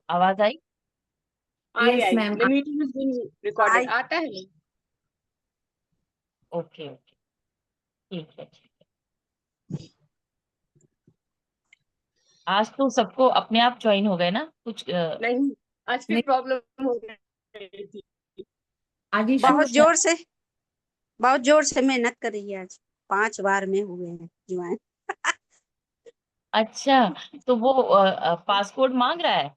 आवाज आई? आई यस आई ma'am. The meeting is being recorded आई। आता है। ओके ओके, ठीक है ठीक है। आज तो सबको अपने आप ज्वाइन हो गए ना कुछ नहीं, आज फिर नहीं, प्रॉब्लम हो रही थी। आज इशू बहुत हो जोर से, बहुत जोर से मेहनत करी है आज। 5 बार में हुए हैं ज्वाइन। अच्छा, तो वो पासपोर्ट मांग रहा है?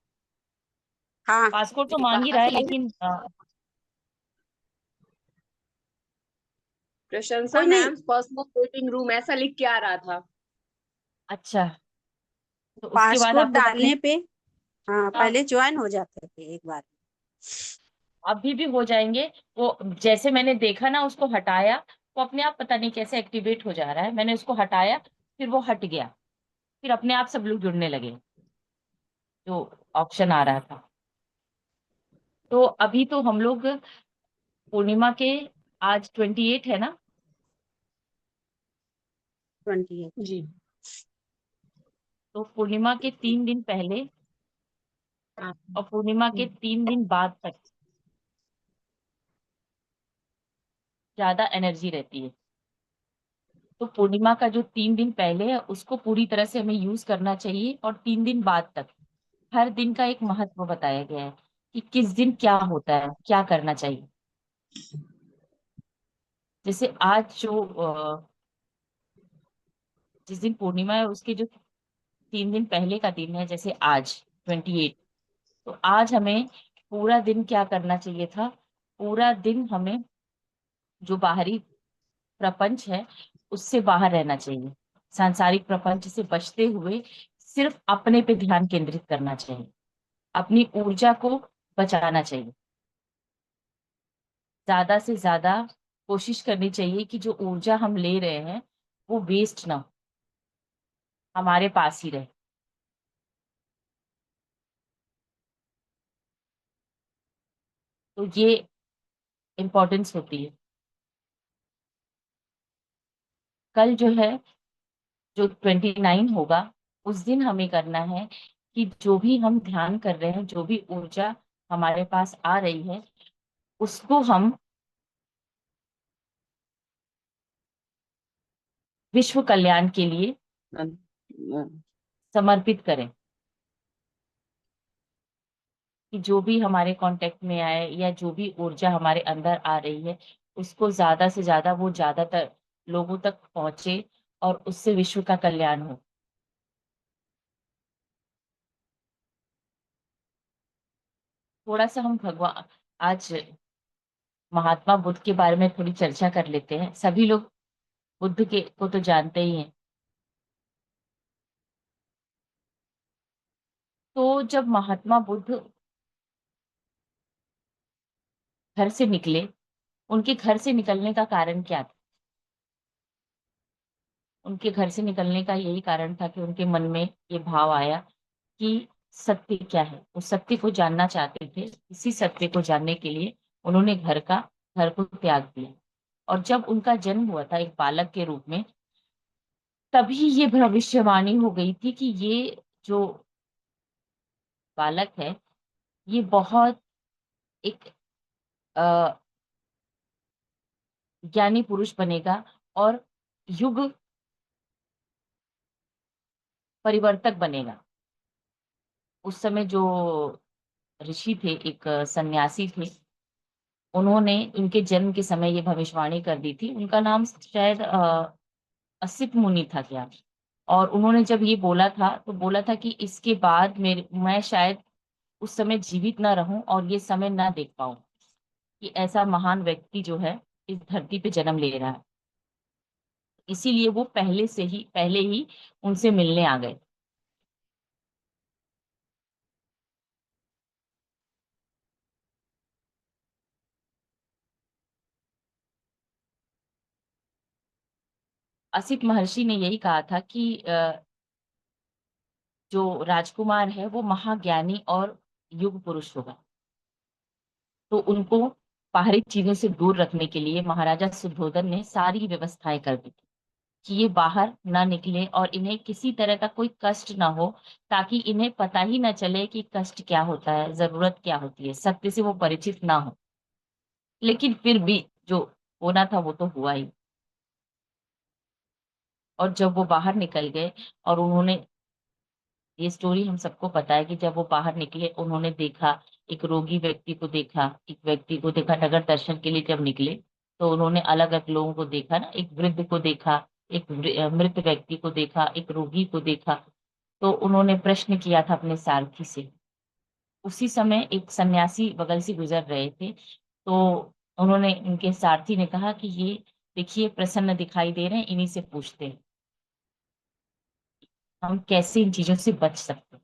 हाँ, पासपोर्ट तो मांग ही रहा है, लेकिन प्रशंसा कोई नहीं। मैम पर्सनल वेटिंग रूम ऐसा लिख के आ रहा था। अच्छा, तो उसके बाद पासपोर्ट आपको पता है। डालने पे हाँ, हाँ, पहले ज्वाइन हो जाते थे एक बार। अभी भी हो जाएंगे। वो जैसे मैंने देखा ना, उसको हटाया, वो अपने आप पता नहीं कैसे एक्टिवेट हो जा रहा है। मैंने उसको हटाया, फिर वो हट गया, फिर अपने आप सब लोग जुड़ने लगे, जो ऑप्शन आ रहा था। तो अभी तो हम लोग पूर्णिमा के, आज 28 है ना? 28। जी। तो पूर्णिमा के 3 दिन पहले और पूर्णिमा के 3 दिन बाद तक ज्यादा एनर्जी रहती है। तो पूर्णिमा का जो 3 दिन पहले है उसको पूरी तरह से हमें यूज करना चाहिए, और 3 दिन बाद तक हर दिन का एक महत्व बताया गया है कि किस दिन क्या होता है, क्या करना चाहिए। जैसे आज जो जिस दिन पूर्णिमा है उसके जो 3 दिन पहले का दिन है, जैसे आज 28, तो आज हमें पूरा दिन क्या करना चाहिए था? पूरा दिन हमें जो बाहरी प्रपंच है उससे बाहर रहना चाहिए, सांसारिक प्रपंच से बचते हुए सिर्फ अपने पे ध्यान केंद्रित करना चाहिए, अपनी ऊर्जा को बचाना चाहिए। ज्यादा से ज्यादा कोशिश करनी चाहिए कि जो ऊर्जा हम ले रहे हैं वो वेस्ट ना हो, हमारे पास ही रहे। तो ये इम्पोर्टेंस होती है। कल जो है, जो 29 होगा, उस दिन हमें करना है कि जो भी हम ध्यान कर रहे हैं, जो भी ऊर्जा हमारे पास आ रही है, उसको हम विश्व कल्याण के लिए समर्पित करें। कि जो भी हमारे कांटेक्ट में आए या जो भी ऊर्जा हमारे अंदर आ रही है, उसको ज्यादा से ज्यादा वो ज्यादातर लोगों तक पहुंचे, और उससे विश्व का कल्याण हो। थोड़ा सा हम भगवान, आज महात्मा बुद्ध के बारे में थोड़ी चर्चा कर लेते हैं। सभी लोग बुद्ध के को तो जानते ही हैं। तो जब महात्मा बुद्ध घर से निकले, उनके घर से निकलने का कारण क्या था? उनके घर से निकलने का यही कारण था कि उनके मन में ये भाव आया कि सत्य क्या है, वो सत्य को जानना चाहते थे। इसी सत्य को जानने के लिए उन्होंने घर को त्याग दिया। और जब उनका जन्म हुआ था एक बालक के रूप में, तभी ये भविष्यवाणी हो गई थी कि ये जो बालक है, ये बहुत एक अ, ज्ञानी पुरुष बनेगा, और युग परिवर्तक बनेगा। उस समय जो ऋषि थे, एक सन्यासी थे, उन्होंने उनके जन्म के समय ये भविष्यवाणी कर दी थी। उनका नाम शायद असित मुनि था क्या। और उन्होंने जब ये बोला था, तो बोला था कि इसके बाद मेरे मैं शायद उस समय जीवित ना रहूं और ये समय ना देख पाऊं कि ऐसा महान व्यक्ति जो है इस धरती पे जन्म ले रहा है। इसीलिए वो पहले ही उनसे मिलने आ गए। असित महर्षि ने यही कहा था कि जो राजकुमार है वो महाज्ञानी और युग पुरुष होगा। तो उनको बाहरी चीजों से दूर रखने के लिए महाराजा सुद्धोधन ने सारी व्यवस्थाएं कर दी थी। कि ये बाहर ना निकले और इन्हें किसी तरह का कोई कष्ट ना हो, ताकि इन्हें पता ही ना चले कि कष्ट क्या होता है, जरूरत क्या होती है, सत्य से वो परिचित ना हो। लेकिन फिर भी जो होना था वो तो हुआ ही। और जब वो बाहर निकल गए और उन्होंने, ये स्टोरी हम सबको पता है कि जब वो बाहर निकले उन्होंने देखा, एक रोगी व्यक्ति को देखा, एक व्यक्ति को देखा, नगर दर्शन के लिए जब निकले तो उन्होंने अलग अलग लोगों को देखा ना, एक वृद्ध को देखा, एक मृत व्यक्ति को देखा, एक रोगी को देखा। तो उन्होंने प्रश्न किया था अपने सारथी से। उसी समय एक सन्यासी बगल से गुजर रहे थे, तो उन्होंने, उनके सारथी ने कहा कि ये देखिए प्रसन्न दिखाई दे रहे हैं, इन्हीं से पूछते हैं हम कैसे इन चीजों से बच सकते हैं।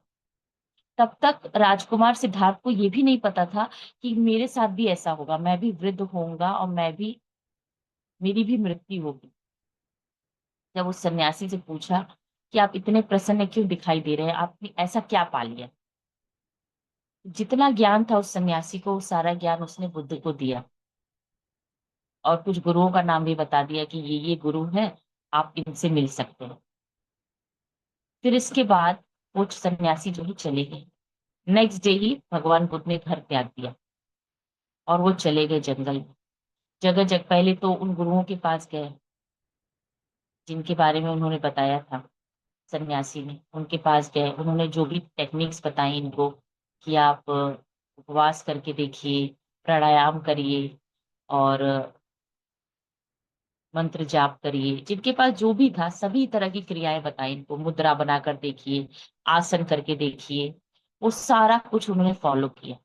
तब तक राजकुमार सिद्धार्थ को ये भी नहीं पता था कि मेरे साथ भी ऐसा होगा, मैं भी वृद्ध होऊंगा और मैं भी, मेरी भी मृत्यु होगी। जब उस सन्यासी से पूछा कि आप इतने प्रसन्न क्यों दिखाई दे रहे हैं, आपने ऐसा क्या पा लिया। जितना ज्ञान था उस सन्यासी को, वो सारा ज्ञान उसने बुद्ध को दिया और कुछ गुरुओं का नाम भी बता दिया कि ये गुरु है, आप इनसे मिल सकते हैं। फिर इसके बाद वो सन्यासी जो है चले गए। नेक्स्ट डे ही भगवान बुद्ध ने घर त्याग दिया और वो चले गए जंगल में। जगह जगह पहले तो उन गुरुओं के पास गए जिनके बारे में उन्होंने बताया था, सन्यासी ने उनके पास गए, उन्होंने जो भी टेक्निक्स बताई इनको कि आप उपवास करके देखिए, प्राणायाम करिए और मंत्र जाप करिए, जिनके पास जो भी था सभी तरह की क्रियाएं बताई इनको, मुद्रा बनाकर देखिए, आसन करके देखिए, वो सारा कुछ उन्होंने फॉलो किया।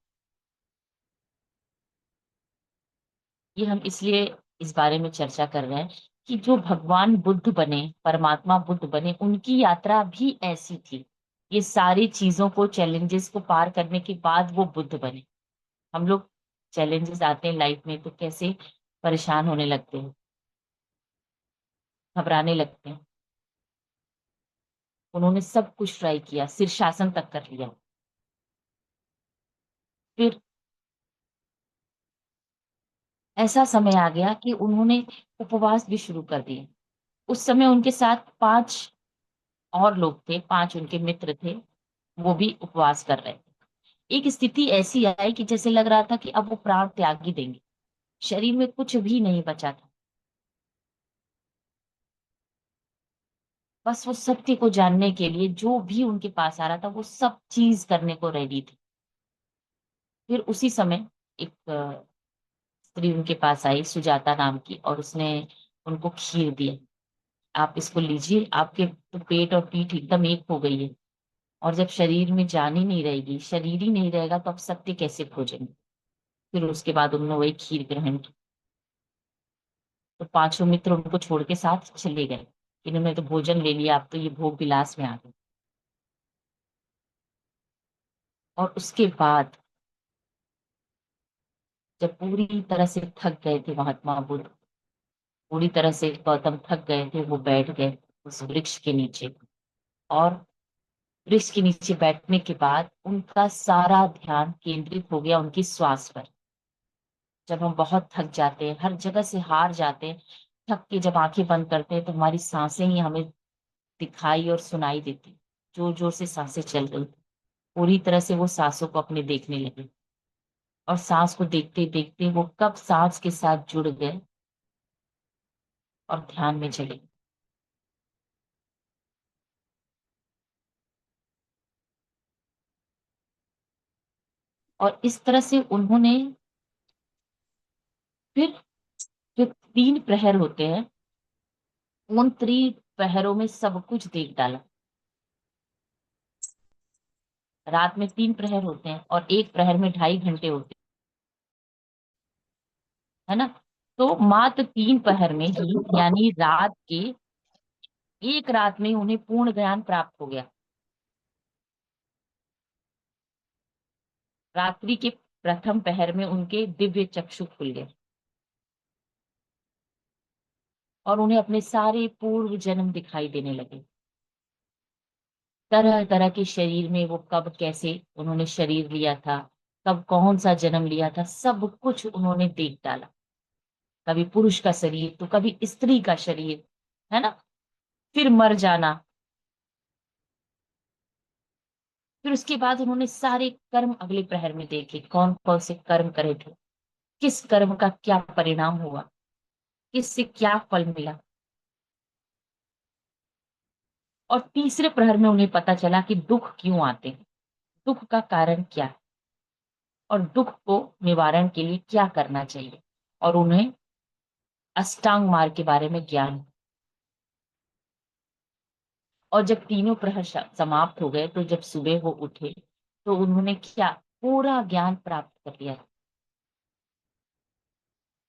ये हम इसलिए इस बारे में चर्चा कर रहे हैं कि जो भगवान बुद्ध बने, परमात्मा बुद्ध बने, उनकी यात्रा भी ऐसी थी। ये सारी चीजों को, चैलेंजेस को पार करने के बाद वो बुद्ध बने। हम लोग चैलेंजेस आते हैं लाइफ में तो कैसे परेशान होने लगते हैं, घबराने लगते हैं। उन्होंने सब कुछ ट्राई किया, शीर्षासन तक कर लिया। फिर ऐसा समय आ गया कि उन्होंने उपवास भी शुरू कर दिए। उस समय उनके साथ 5 और लोग थे, 5 उनके मित्र थे, वो भी उपवास कर रहे थे। एक स्थिति ऐसी आई कि जैसे लग रहा था कि अब वो प्राण त्याग ही देंगे, शरीर में कुछ भी नहीं बचा था, बस वो सत्य को जानने के लिए जो भी उनके पास आ रहा था वो सब चीज करने को रेडी थे। फिर उसी समय एक स्त्री उनके पास आई, सुजाता नाम की, और उसने उनको खीर दिया, आप इसको लीजिए, आपके तो पेट और पीठ एकदम एक हो गई है, और जब शरीर में जान ही नहीं रहेगी, शरीर ही नहीं रहेगा, तो आप सत्य कैसे खोजेंगे। फिर उसके बाद उन्होंने वही खीर ग्रहण की। तो 5 मित्र उनको छोड़ के साथ चले गए, इन्होंने तो भोजन ले लिया, आप तो ये भोग विलास में आ गए। और उसके बाद जब पूरी तरह से थक गए थे महात्मा बुद्ध, पूरी तरह से गौतम थक गए थे, वो बैठ गए उस वृक्ष के नीचे। और वृक्ष के नीचे बैठने के बाद उनका सारा ध्यान केंद्रित हो गया उनकी श्वास पर। जब हम बहुत थक जाते हैं, हर जगह से हार जाते हैं, थक के जब आंखें बंद करते हैं तो हमारी सांसें ही हमें दिखाई और सुनाई देती, जोर जोर से सांसें चल रही। पूरी तरह से वो सांसों को अपने देखने लगे, और सांस को देखते देखते वो कब सांस के साथ जुड़ गए और ध्यान में चले गए। और इस तरह से उन्होंने फिर जो 3 प्रहर होते हैं, उन 3 प्रहरों में सब कुछ देख डाला। रात में 3 प्रहर होते हैं और एक प्रहर में 2.5 घंटे होते हैं, है ना। तो मात्र 3 प्रहर में ही, यानी रात के, एक रात में उन्हें पूर्ण ज्ञान प्राप्त हो गया। रात्रि के प्रथम पहर में उनके दिव्य चक्षु खुल गए और उन्हें अपने सारे पूर्व जन्म दिखाई देने लगे। तरह तरह के शरीर में वो कब कैसे उन्होंने शरीर लिया था, कब कौन सा जन्म लिया था, सब कुछ उन्होंने देख डाला। कभी पुरुष का शरीर तो कभी स्त्री का शरीर, है ना। फिर मर जाना। फिर उसके बाद उन्होंने सारे कर्म अगले प्रहर में देखे, कौन कौन से कर्म करे थे, किस कर्म का क्या परिणाम हुआ, किससे क्या फल मिला। और तीसरे प्रहर में उन्हें पता चला कि दुख क्यों आते हैं, दुख का कारण क्या है, और दुख को निवारण के लिए क्या करना चाहिए। और उन्हें अष्टांग मार्ग के बारे में ज्ञान। और जब तीनों प्रहर समाप्त हो गए, तो जब सुबह वो उठे, तो उन्होंने क्या, पूरा ज्ञान प्राप्त कर लिया।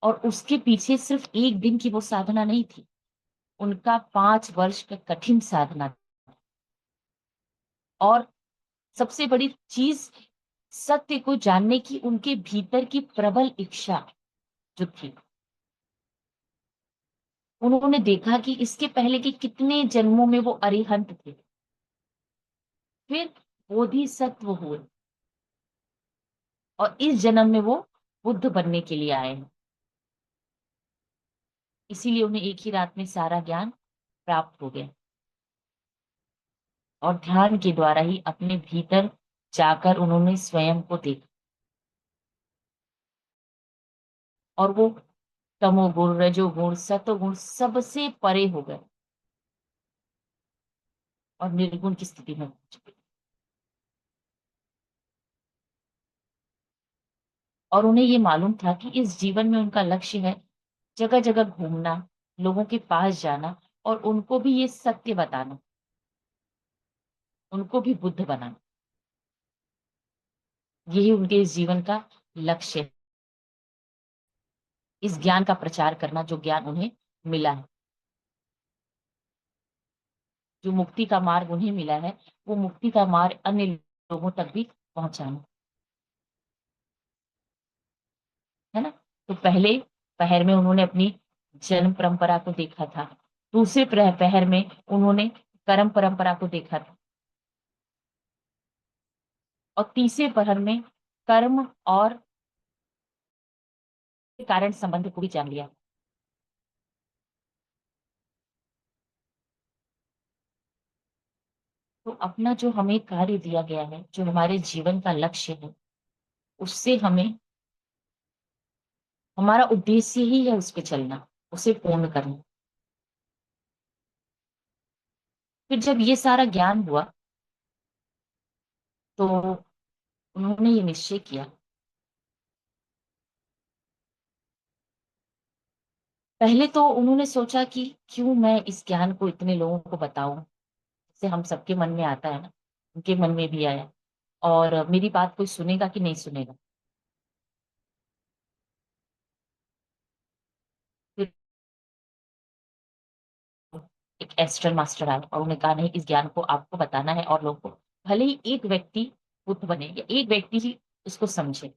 और उसके पीछे सिर्फ एक दिन की वो साधना नहीं थी, उनका 5 वर्ष का कठिन साधना था। और सबसे बड़ी चीज, सत्य को जानने की उनके भीतर की प्रबल इच्छा जो थी। उन्होंने देखा कि इसके पहले के कितने जन्मों में वो अरिहंत थे, फिर बोधिसत्व हुए, और इस जन्म में वो बुद्ध बनने के लिए आए हैं। इसीलिए उन्हें एक ही रात में सारा ज्ञान प्राप्त हो गया, और ध्यान के द्वारा ही अपने भीतर जाकर उन्होंने स्वयं को देखा। और वो तमोगुण, रजोगुण, सतोगुण सबसे परे हो गए, और निर्गुण की स्थिति में पहुंच गए। और उन्हें ये मालूम था कि इस जीवन में उनका लक्ष्य है जगह जगह घूमना, लोगों के पास जाना, और उनको भी ये सत्य बताना, उनको भी बुद्ध बनाना। यही उनके इस जीवन का लक्ष्य है, इस ज्ञान का प्रचार करना, जो ज्ञान उन्हें मिला है। जो मुक्ति का मार्ग उन्हें मिला है, वो मुक्ति का मार्ग अन्य लोगों तक भी पहुंचाना, है ना। तो पहले पहर में उन्होंने अपनी जन्म परंपरा को देखा था, दूसरे पहर में उन्होंने कर्म परंपरा को देखा था, और तीसरे पहर में कर्म और कारण संबंध को भी जान लिया। तो अपना जो हमें कार्य दिया गया है, जो हमारे जीवन का लक्ष्य है, उससे हमें, हमारा उद्देश्य ही है उस पे चलना, उसे पूर्ण करना। फिर जब ये सारा ज्ञान हुआ, तो उन्होंने ये निश्चय किया। पहले तो उन्होंने सोचा कि क्यों मैं इस ज्ञान को इतने लोगों को बताऊं, जैसे हम सबके मन में आता है ना, उनके मन में भी आया। और मेरी बात कोई सुनेगा कि नहीं सुनेगा। फिर एक एस्ट्रल मास्टर आया, और उन्होंने कहा नहीं, इस ज्ञान को आपको बताना है, और लोगों को, भले ही एक व्यक्ति बुद्ध बने या एक व्यक्ति ही इसको समझे,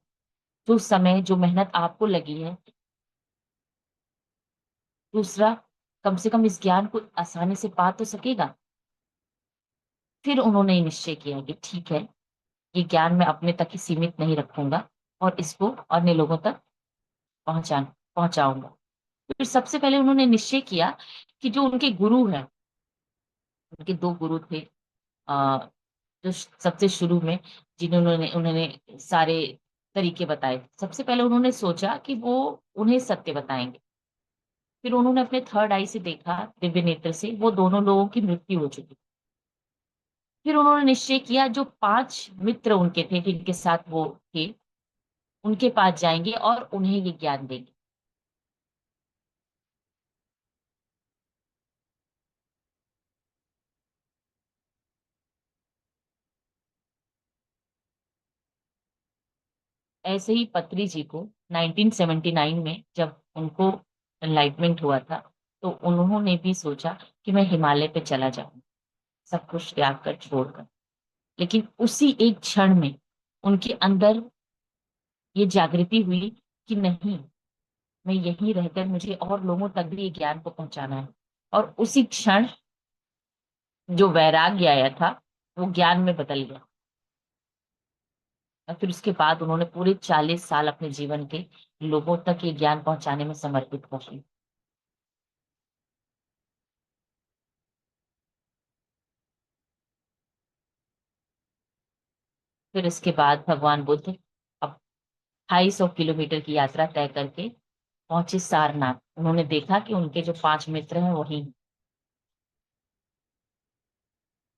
जो समय जो मेहनत आपको लगी है, दूसरा कम से कम इस ज्ञान को आसानी से पा तो सकेगा। फिर उन्होंने निश्चय किया कि ठीक है, ये ज्ञान मैं अपने तक ही सीमित नहीं रखूंगा, और इसको अन्य लोगों तक पहुंचा पहुंचाऊंगा। फिर सबसे पहले उन्होंने निश्चय किया कि जो उनके गुरु हैं, उनके दो गुरु थे, आ, जो सबसे शुरू में, जिन्होंने उन्होंने सारे तरीके बताए, सबसे पहले उन्होंने सोचा कि वो उन्हें सत्य बताएंगे। फिर उन्होंने अपने थर्ड आई से देखा, दिव्य नेत्र से, वो दोनों लोगों की मृत्यु हो चुकी। फिर उन्होंने निश्चय किया, जो 5 मित्र उनके थे जिनके साथ वो थे, उनके पास जाएंगे और उन्हें ये ज्ञान देंगे। ऐसे ही पत्री जी को 1979 में जब उनको एनलाइटमेंट हुआ था, तो उन्होंने भी सोचा कि मैं हिमालय पे चला जाऊं, सब कुछ त्याग कर, छोड़कर। लेकिन उसी एक क्षण में उनके अंदर ये जागृति हुई कि नहीं, मैं यहीं रहकर मुझे और लोगों तक भी ये ज्ञान को पहुंचाना है। और उसी क्षण जो वैराग्य आया था, वो ज्ञान में बदल गया। और फिर उसके बाद उन्होंने पूरे 40 साल अपने जीवन के लोगों तक ये ज्ञान पहुंचाने में समर्पित कर दिए। फिर इसके बाद भगवान बुद्ध अब 250 किलोमीटर की यात्रा तय करके पहुंचे सारनाथ। उन्होंने देखा कि उनके जो 5 मित्र हैं वही हैं।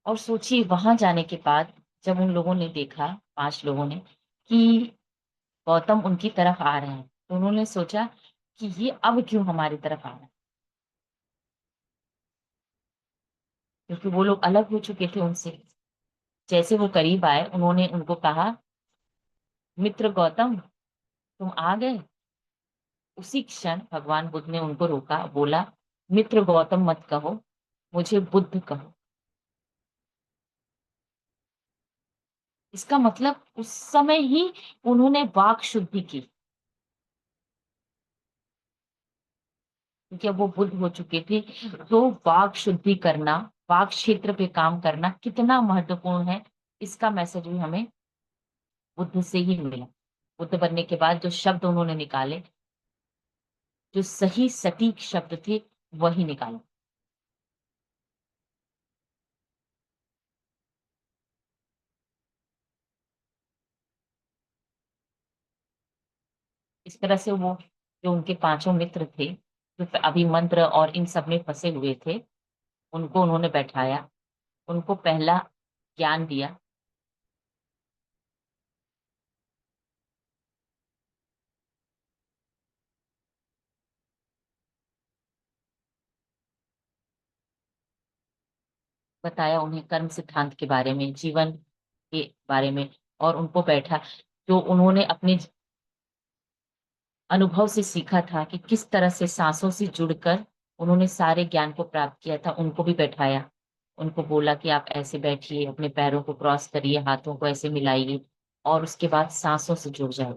और सोचिए वहां जाने के बाद जब उन लोगों ने देखा, 5 लोगों ने, कि गौतम उनकी तरफ आ रहे हैं, तो उन्होंने सोचा कि ये अब क्यों हमारी तरफ आ रहे हैं, क्योंकि वो लोग अलग हो चुके थे उनसे। जैसे वो करीब आए, उन्होंने उनको कहा, मित्र गौतम, तुम आ गए। उसी क्षण भगवान बुद्ध ने उनको रोका, बोला, मित्र गौतम मत कहो, मुझे बुद्ध कहो। इसका मतलब उस समय ही उन्होंने वाक शुद्धि की, क्योंकि अब वो बुद्ध हो चुके थे। तो वाक शुद्धि करना, वाक क्षेत्र पे काम करना कितना महत्वपूर्ण है, इसका मैसेज भी हमें बुद्ध से ही मिला। बुद्ध बनने के बाद जो शब्द उन्होंने निकाले, जो सही सटीक शब्द थे, वही निकाले। इस तरह से वो जो उनके 5 मित्र थे, जो अभी मंत्र और इन सब में फंसे हुए थे, उनको उन्होंने बैठाया, उनको पहला ज्ञान दिया। बताया उन्हें कर्म सिद्धांत के बारे में, जीवन के बारे में। और उनको बैठा, जो उन्होंने अपने अनुभव से सीखा था कि किस तरह से सांसों से जुड़कर उन्होंने सारे ज्ञान को प्राप्त किया था, उनको भी बैठाया। उनको बोला कि आप ऐसे बैठिए, अपने पैरों को क्रॉस करिए, हाथों को ऐसे मिलाइए, और उसके बाद सांसों से जुड़ जाए।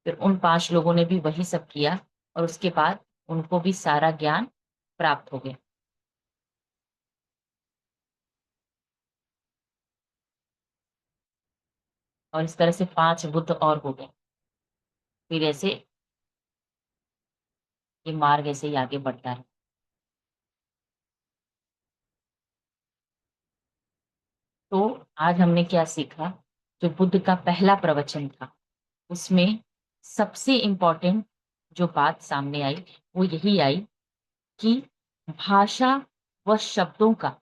फिर उन 5 लोगों ने भी वही सब किया, और उसके बाद उनको भी सारा ज्ञान प्राप्त हो गया। और इस तरह से 5 बुद्ध और हो गए। फिर ऐसे ये मार्ग ऐसे ही आगे बढ़ता है। तो आज हमने क्या सीखा? जो बुद्ध का पहला प्रवचन था, उसमें सबसे इम्पोर्टेंट जो बात सामने आई, वो यही आई कि भाषा व शब्दों का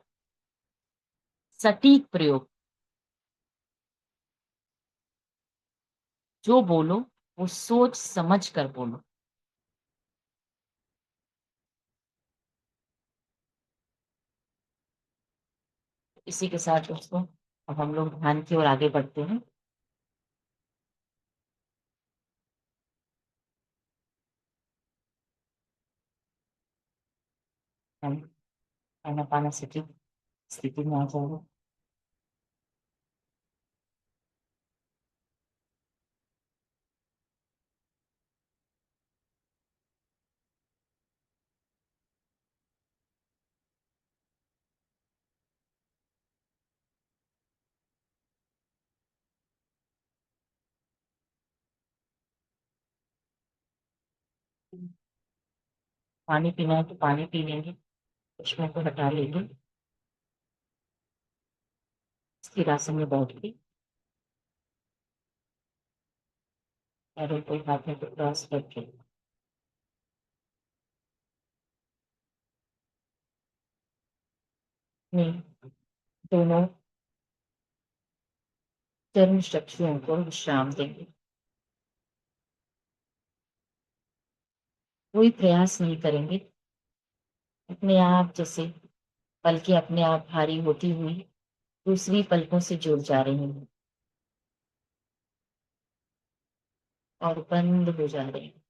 सटीक प्रयोग, जो बोलो वो सोच समझ कर बोलो। इसी के साथ दोस्तों, अब हम लोग ध्यान की ओर आगे बढ़ते हैं। हम आनापान सती स्थिति में आ जाएंगे। पानी पीना है तो पानी पी लेंगे, चश्मे को हटा लेंगे, स्थिर आसन में बैठ के पैरों को हाथों को क्रॉस करके अपने दोनों चर्म चक्षुओं को विश्राम देंगे। कोई प्रयास नहीं करेंगे, अपने आप जैसे पलकें अपने आप भारी होती हुई दूसरी पलकों से जुड़ जा रही हैं और बंद हो जा रही हैं।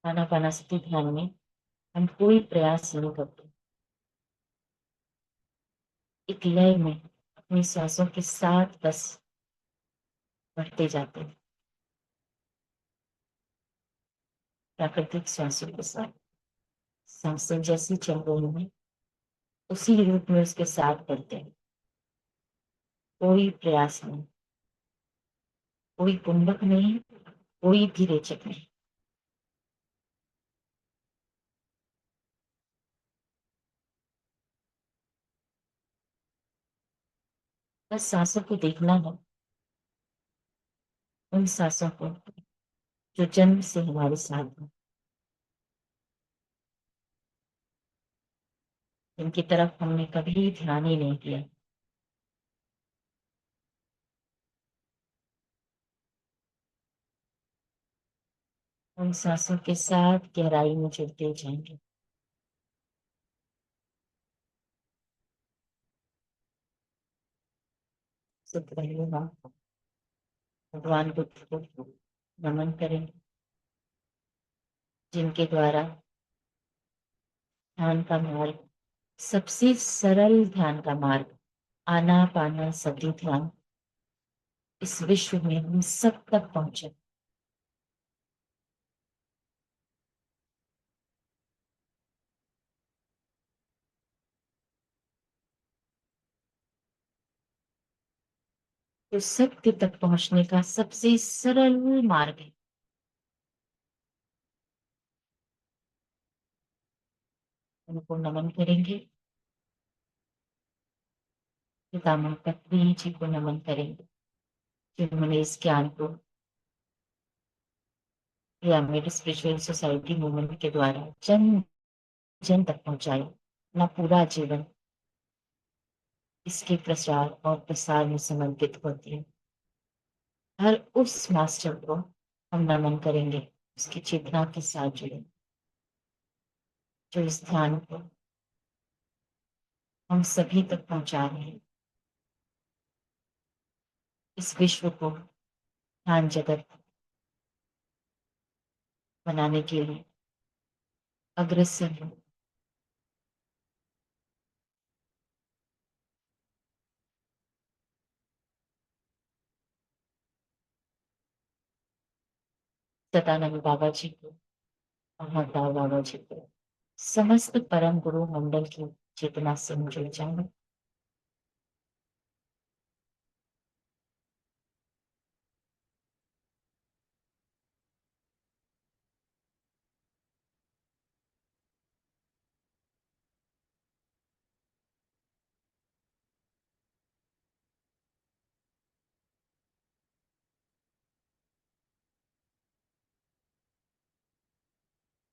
आनापानसति ध्यान में हम कोई प्रयास नहीं करते, एक लय में अपनी सांसों के साथ बस बढ़ते जाते हैं, प्राकृतिक सांसों के साथ। सांसें जैसी चल रही हैं, उसी रूप में उसके साथ बढ़ते हैं। कोई प्रयास नहीं, कोई कुंभक नहीं, कोई भी रेचक नहीं। बस सांसों को देखना है, उन सांसों को जो जन्म से हमारे साथ हैं, इनकी तरफ हमने कभी ध्यान ही नहीं दिया। उन सांसों के साथ गहराई में जुड़ते जाएंगे। सबसे पहले हम भगवान बुद्ध को नमन करेंगे, जिनके द्वारा ध्यान का मार्ग, सबसे सरल ध्यान का मार्ग, आनापानसति ध्यान, इस विश्व में हम सब तक पहुंचे। तो सत्य तक पहुंचने का सबसे सरल मार्ग है। उनको नमन करेंगे, पितामह पत्री जी को नमन करेंगे, जिन्होंने इस ज्ञान को पिरामिड स्पिरिचुअल सोसाइटी मूवमेंट के द्वारा जन जन तक पहुंचाया। अपना पूरा जीवन इसके प्रचार और प्रसार में समर्पित होती है। हर उस मास्टर को हम नमन करेंगे, उसकी चेतना के साथ जुड़े, जो इस ध्यान को हम सभी तक पहुंचा रहे हैं, इस विश्व को ध्यान जगत बनाने के लिए अग्रसर है। सदानंद बाबा जी को, मोहनदास बाबा जी को, समस्त परम गुरु मंडल की चेतना से जुड़ जाएंगे।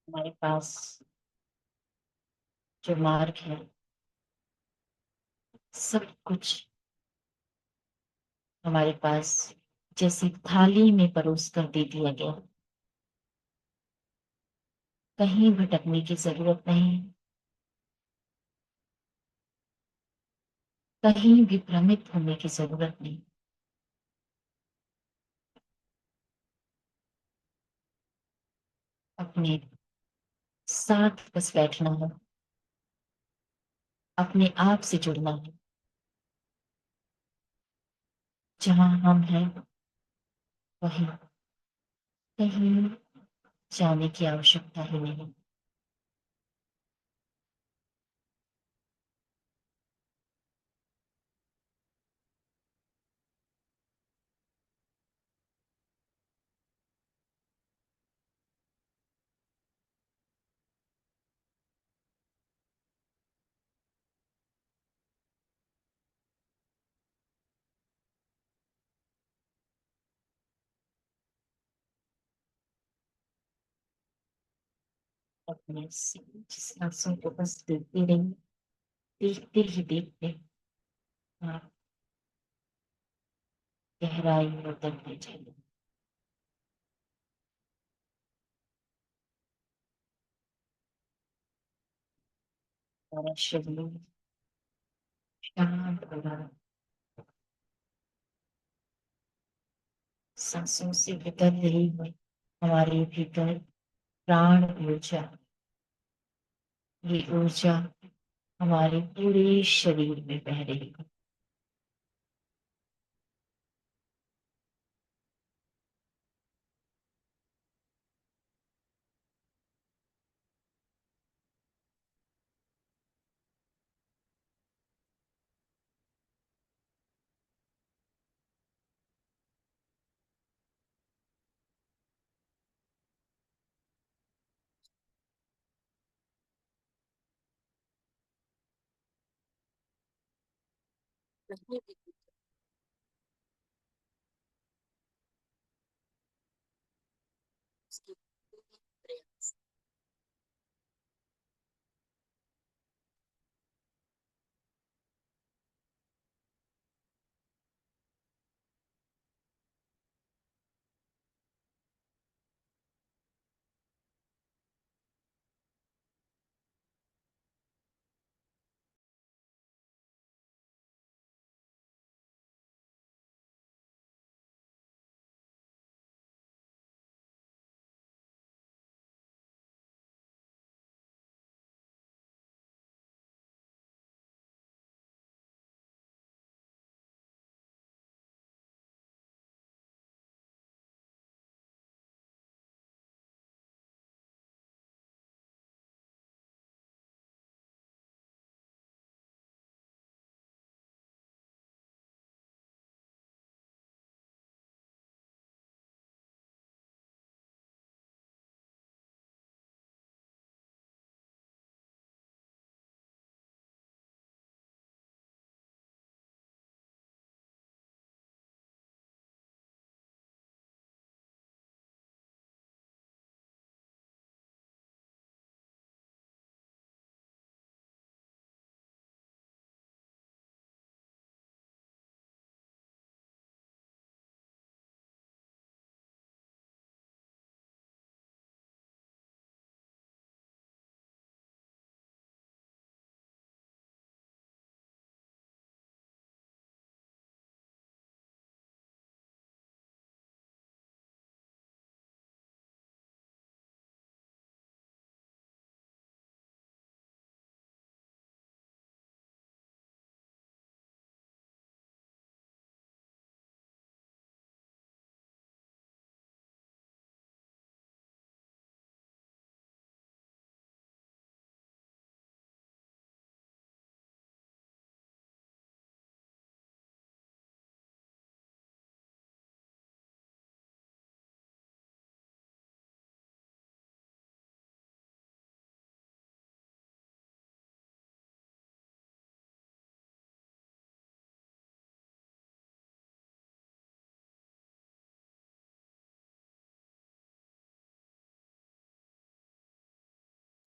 हमारे पास जो मार्ग है, सब कुछ हमारे पास जैसे थाली में परोस कर दे दिया गया। कहीं भटकने की जरूरत नहीं, कहीं भी भ्रमित होने की जरूरत नहीं। अपने साथ बस बैठना है, अपने आप से जुड़ना है। जहां हम हैं वहीं, कहीं जाने की आवश्यकता ही नहीं। अपने से सांसों को बस देखते रहिए, देखते ही देखते आप गहराई में उतरते जाइए। हमारा शरीर शांत हो रहा है, सांसों से उतर रही है हमारे भीतर प्राण ऊर्जा। ये ऊर्जा हमारे पूरे शरीर में बह रही है।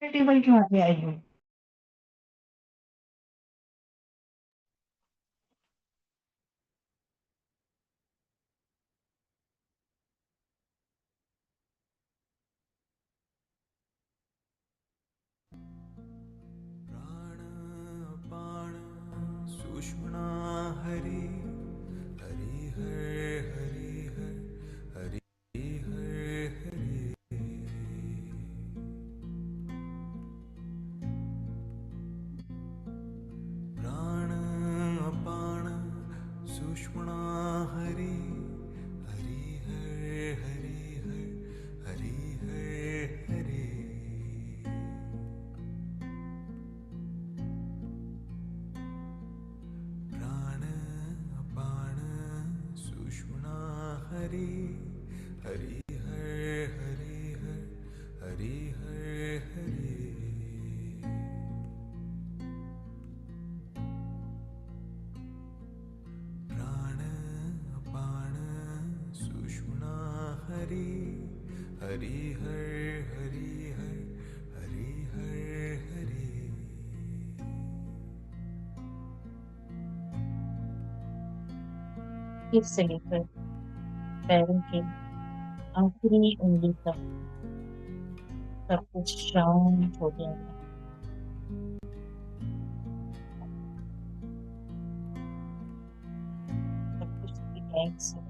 टेबल क्यों आगे आई हो? प्राणापान सुषुम्ना हरि हरि हरि हरि हरि हरि प्राणापान सुषुम्ना हरि हरि हरि हरि हरि प्राण अपान सुषुम्ना हरि हरि हरि हरि हरि प्राण अपान सुषुम्ना हरि हरि हरि हरि हरि सिर से लेकर पैरों के आखिरी उंगली तक सब कुछ शांत हो जाएगा। सब कुछ रिलैक्स है।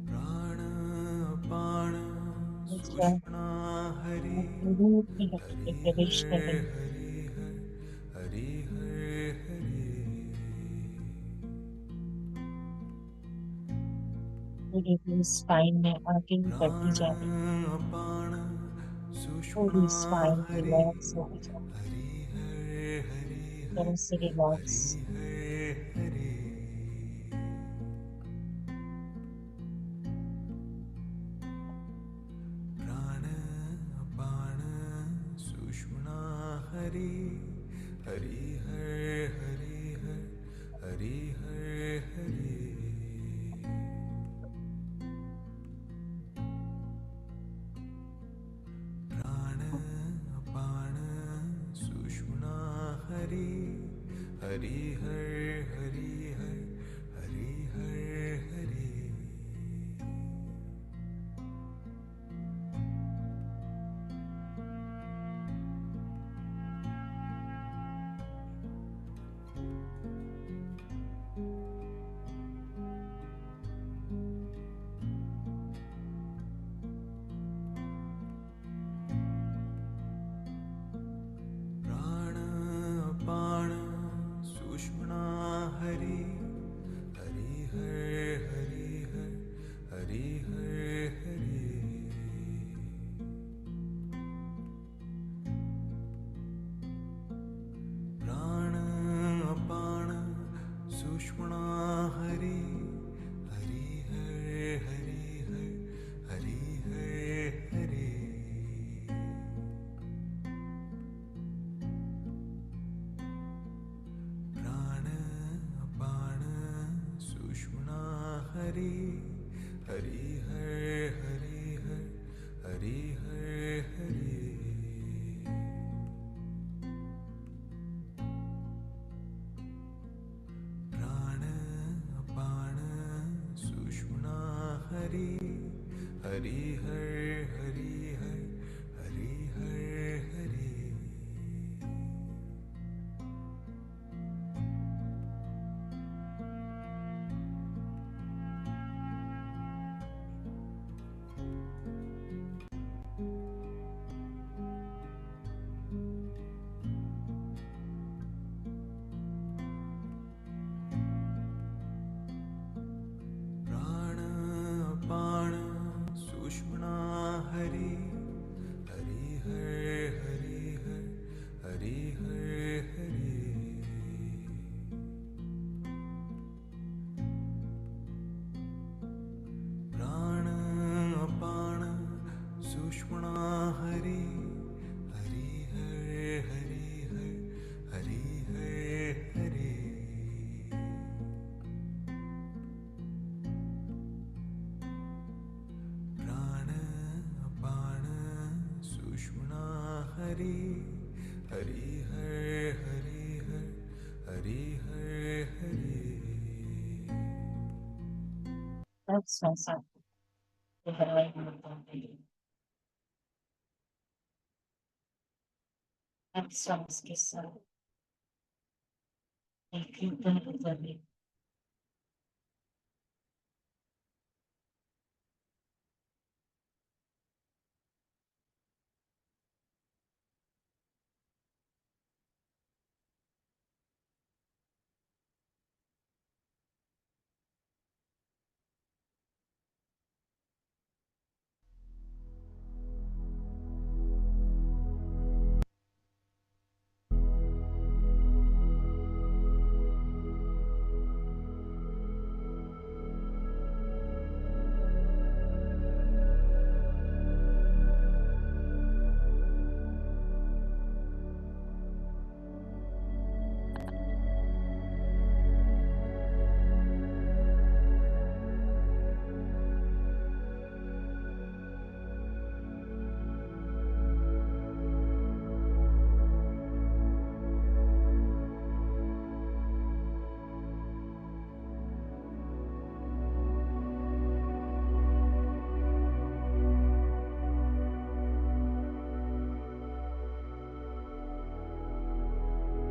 प्राणापान दूसरा सुषुम्ना हरि आपकी रूह की गति हरि में प्रवेश कर रही है। हरि हरि धीरे धीरे स्पाइन में आगे बढ़ती जा रही है। प्राणापान सुषुम्ना पूरी स्पाइन हरि रिलैक्स होती जा रही हरि हरि है। तरह से रिलैक्स। हरि प्राणापान सुषुम्ना हरि हरि हरि हरि हरि हर हरि हर हरि हर हरि प्राण अपान सुषुम्ना हरि हरि हर हरि हर हरि हर हरि प्राण अपान सुषुम्ना हरि हरि हर हरि हर हरि हर हरि प्राण अपान सुषुम्ना हरि हरि हर हरि हर हरि हर हरि प्राण अपान सुषुम्ना हरि हरि हर हरि हर हरि हर हरि प्राण अपान सुषुम्ना हरि हरि हर हरि हर हरि हर हरि प्राण अपान सुषुम्ना हरि हरि हर हरि हर हरि हर हरि प्राण अपान सुषुम्ना हरि हरि हर हरि हर हरि हर हरि सब संसार के हरवाई मुद्दों के लिए सब श्वास के साथ एक इधर उधर भी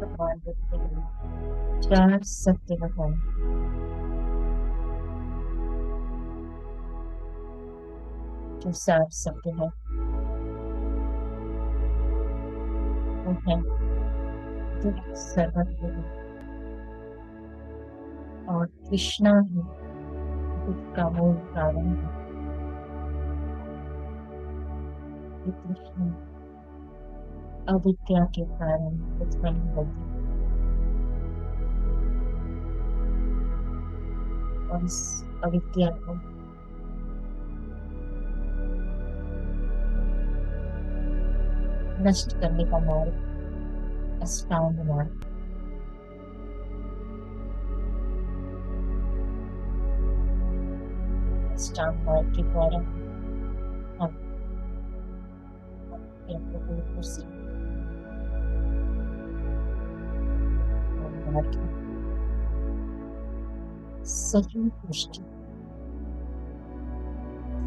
भगवान बुद्ध ने चार सत्य बताए जो सार सत्य है वो है दुख सर्वत्र है और तृष्णा ही दुख का मूल कारण है। ये तृष्णा अविद्या के कारण उत्पन्न होती है और इस अविद्या को नष्ट करने का मार्ग अष्टांग मार्ग अष्टांग मार्ग के द्वारा हम अपने को दूर कर सकते हैं। भाग्य, सही पुष्टि,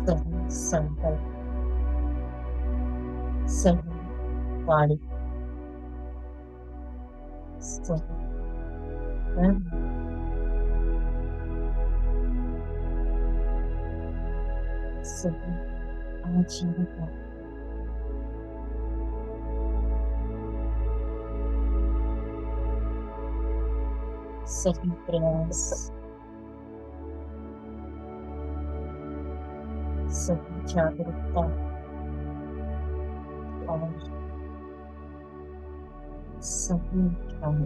सही संकल्प, सही वाणी, सही कर्म, सही आजीविका, सही प्रयास, सही जागरूकता और सही ध्यान।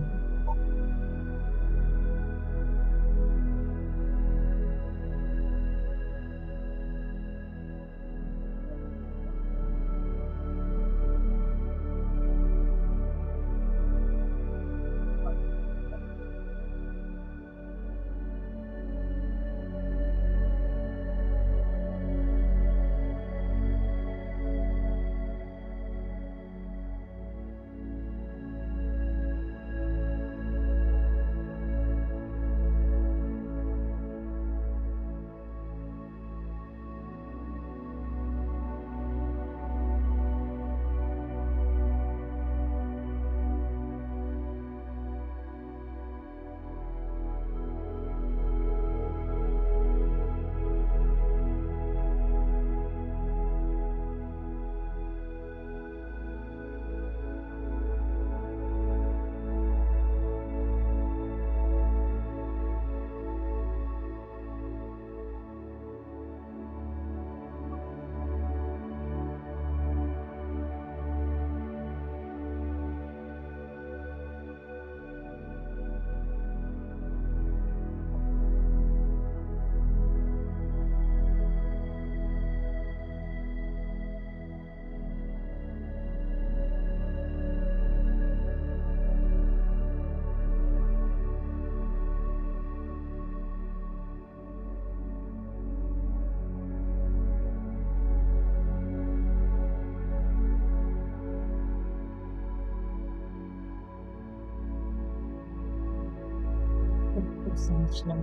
खुद को समझना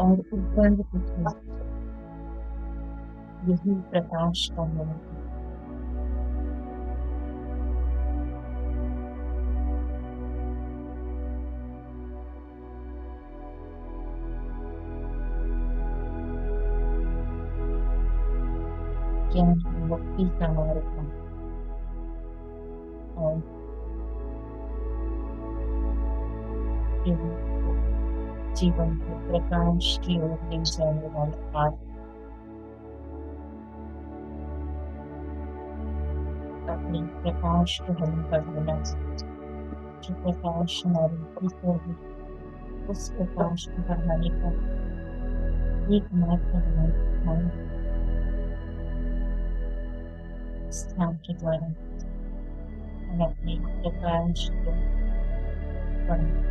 और ऊपर उठना, यही प्रकाश का नियम है। ज्ञान की मुक्ति का मार्ग है और यही जीवन के प्रकाश की ओर ले जाने वाला पाथ। अपने प्रकाश को हमें बढ़ाना, जो प्रकाश हमारे भीतर है, उस प्रकाश को बढ़ाने का एकमात्र हमारे ध्यान स्थान के द्वारा हम अपने प्रकाश को बढ़ाएं।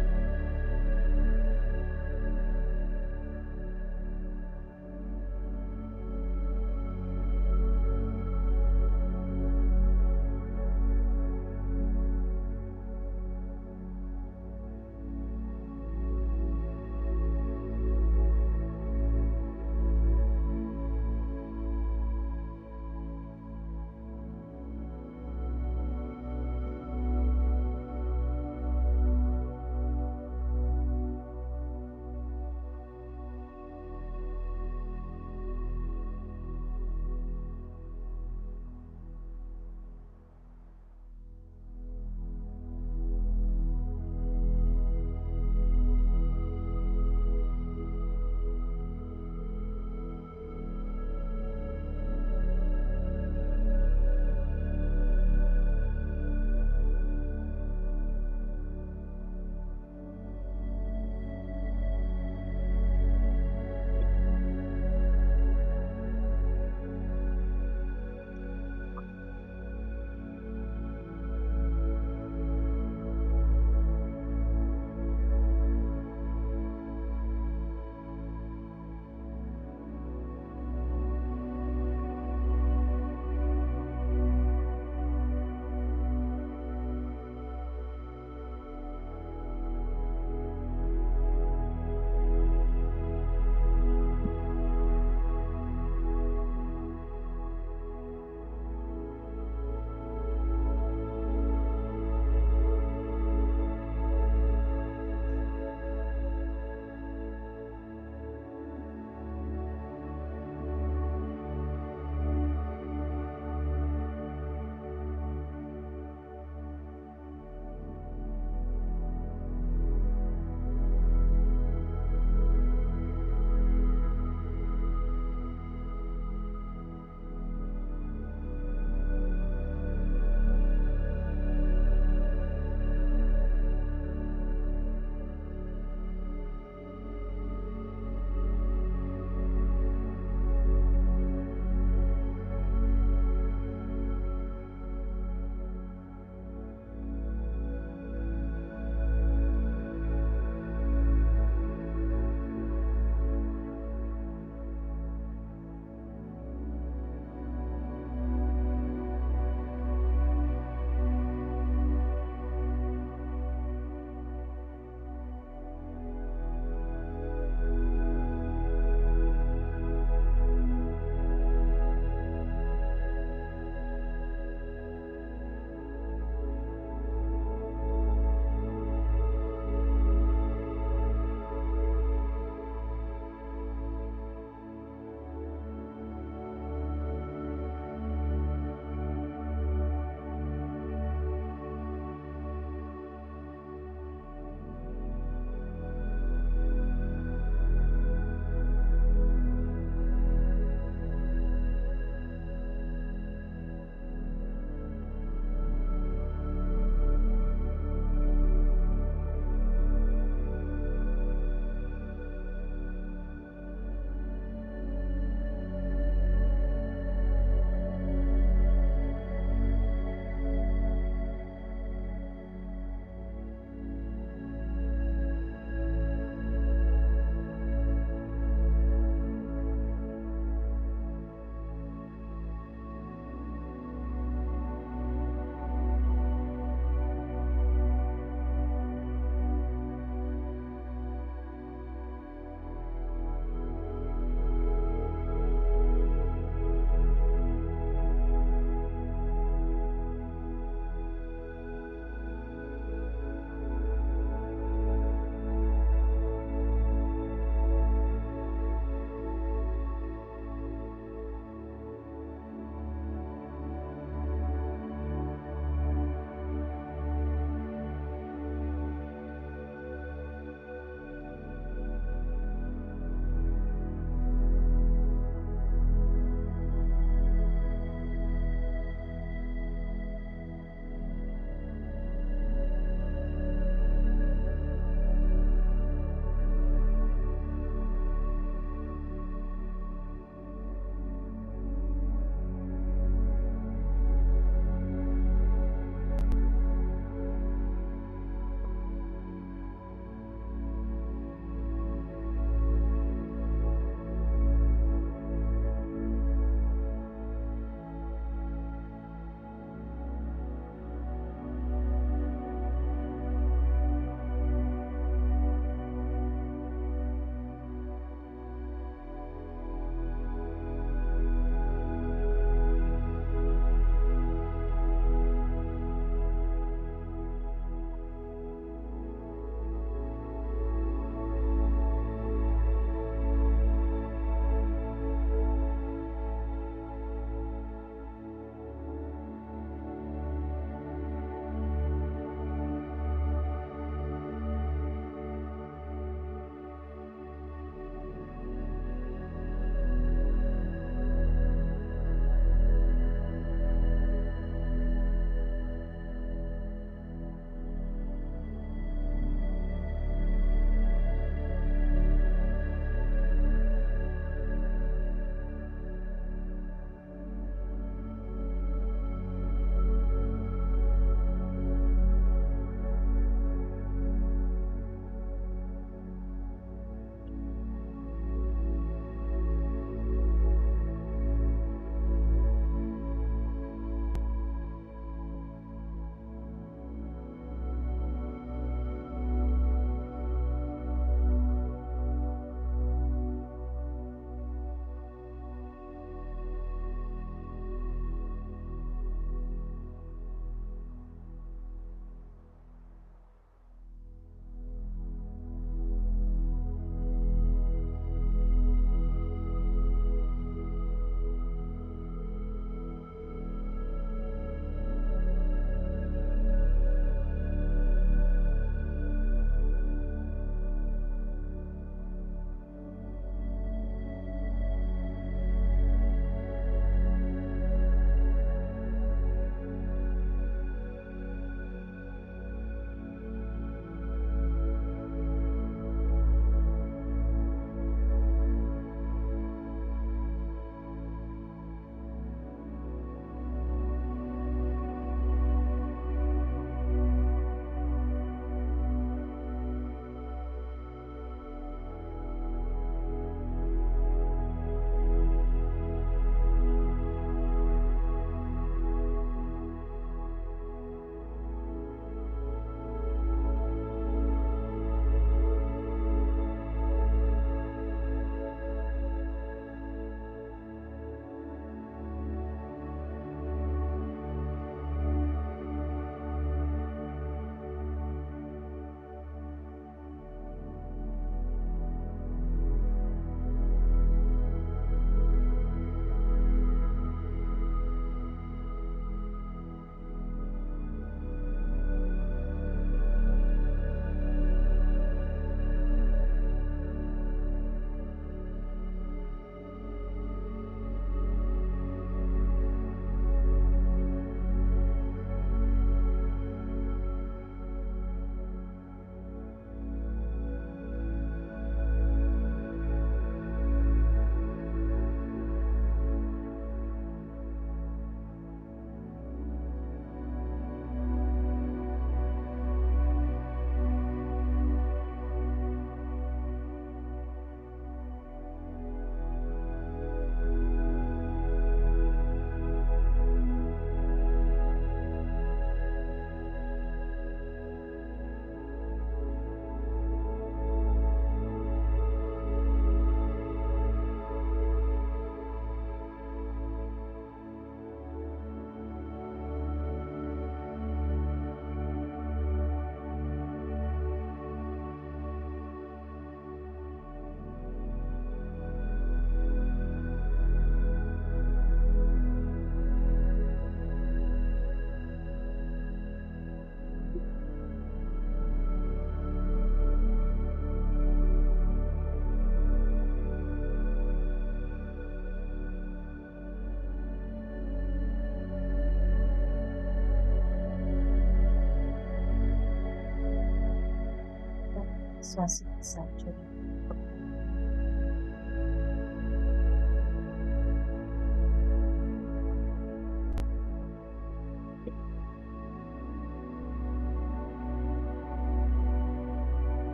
श्वास के साथ छोड़िए।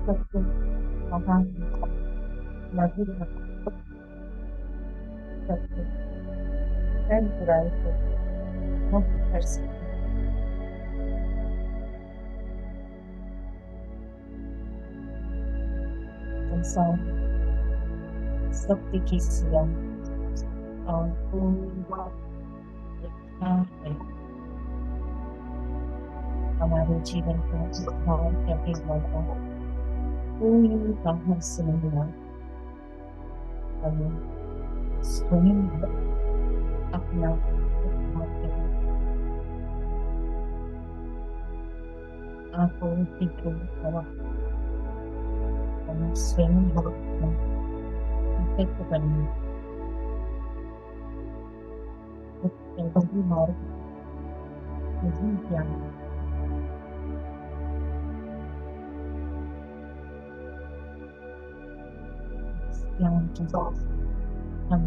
सत्य महान मधुर है। सत्य हर बुराई को मुक्त कर सकते हैं। इंसान सत्य की सिया और पूरा है हमारे जीवन का उद्धार करने वाला कोई बाहर से नहीं आया। हमें स्वयं अपना उद्धार करना। आपको दिखो हवा हमें स्वयं अपना व्यक्त करना। वही मार्ग यही ज्ञान है। इस ज्ञान के साथ हम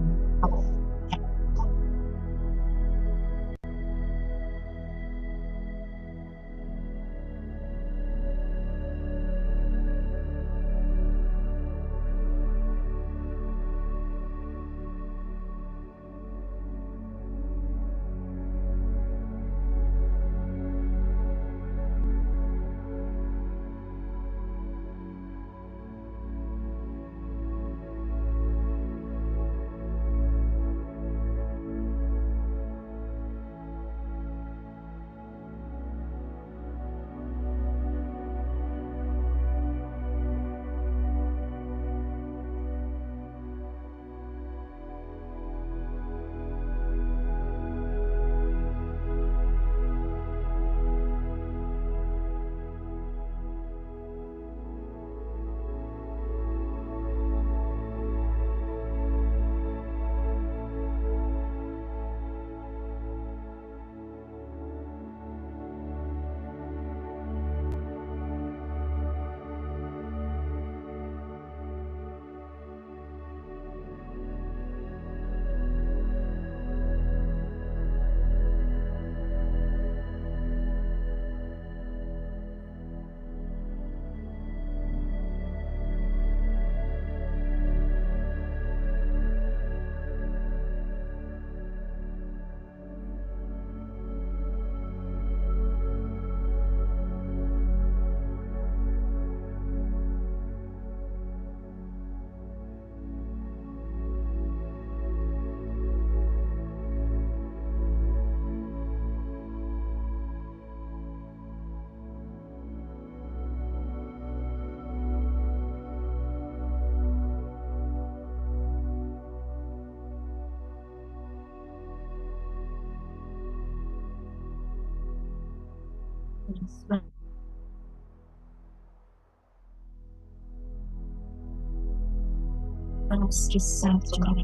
उसके साथ जुड़े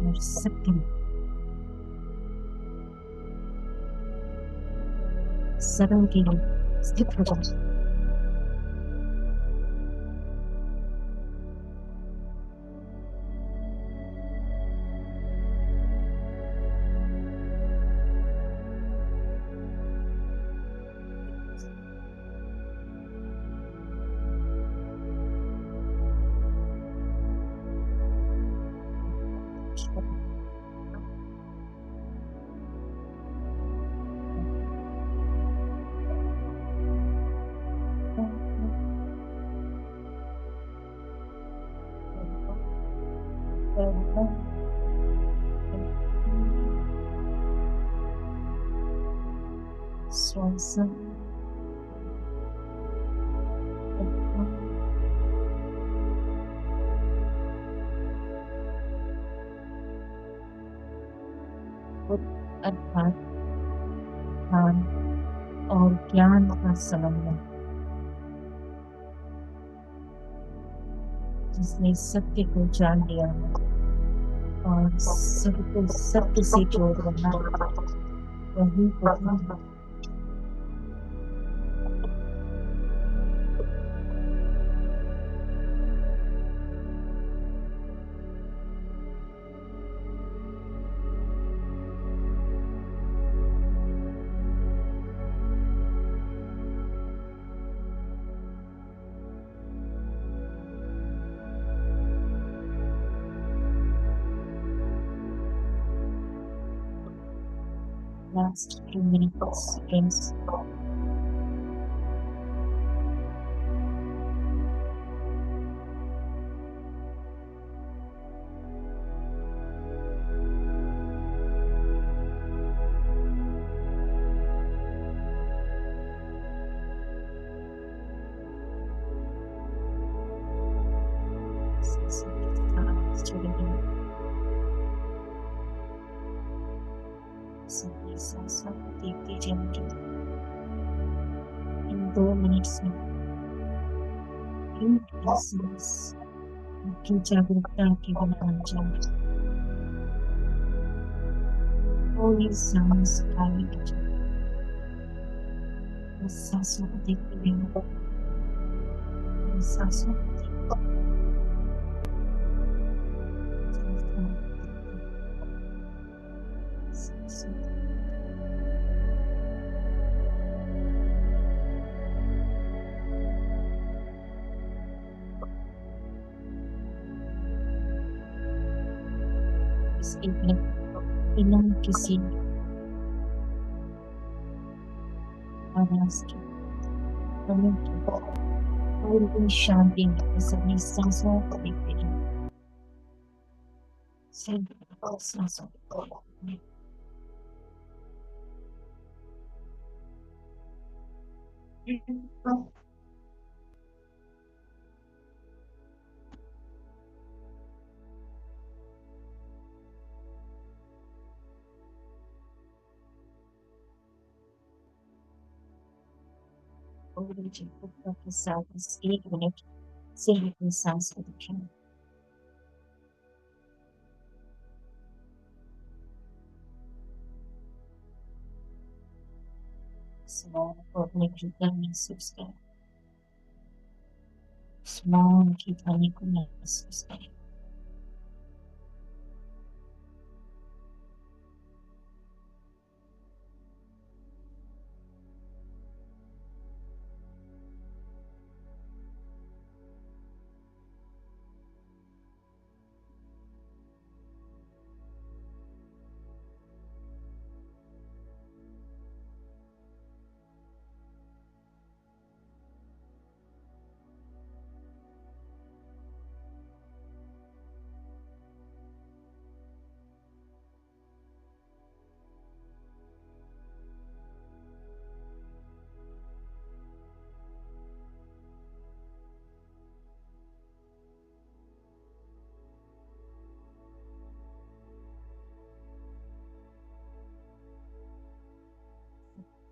और सत्य में सदन के लिए स्थित हो जाए। श्वास अर्थात ध्यान और ज्ञान का समन्वय, जिसने सत्य को जान लिया है और सबको सत्य से जोड़ रहा है, वही बुद्धि है। last few minutes, seconds. सांसों को देखते जाएंगे इन 2 मिनट्स में सांस की जागरूकता के बिना जाए कोई सांस खाली बचे बस सांसों को देखते रहेंगे सांसों को बिना किसी आवाज के पूरी शांति में बस अपनी सांसों को देखते रहें सिर्फ सांसों को पूरी जागरूकता के साथ इस 1 मिनट सिर्फ अपनी सांस को देखें मौन को अपने भीतर महसूस करें इस मौन की ध्वनि को महसूस करें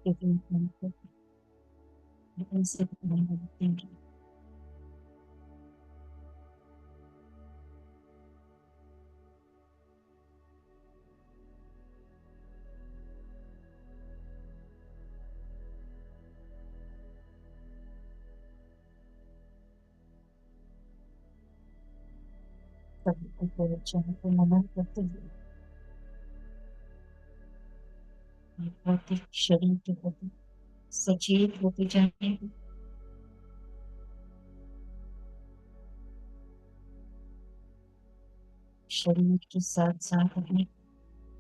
thinking सभी को चाहे तो नमन करते हुए भौतिक शरीर के प्रति सचेत होते जाएंगे शरीर के साथ साथ अपने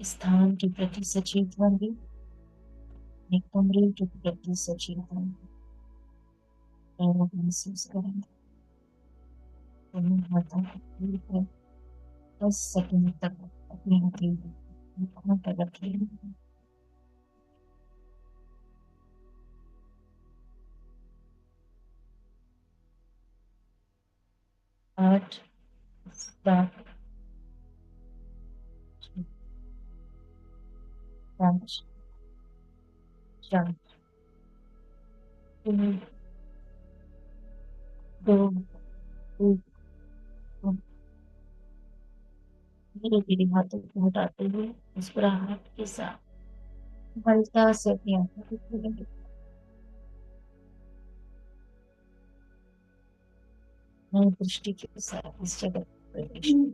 स्थान के प्रति सचेत होंगे अपने कमरे के प्रति सचेत होंगे और महसूस करेंगे हाथों को 10 सेकंड तक अपने हाथों पर रखिए 8 7 5 4 3 2 1 धीरे धीरे हाथों को हटाते हुए मुस्कुराहट के साथ हल्का से अपनी आंखों को खोलेंगे नई दृष्टि के साथ इस जगत में प्रवेश करें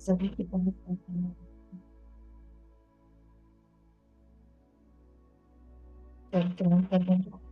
सभी की बहुत चलते हैं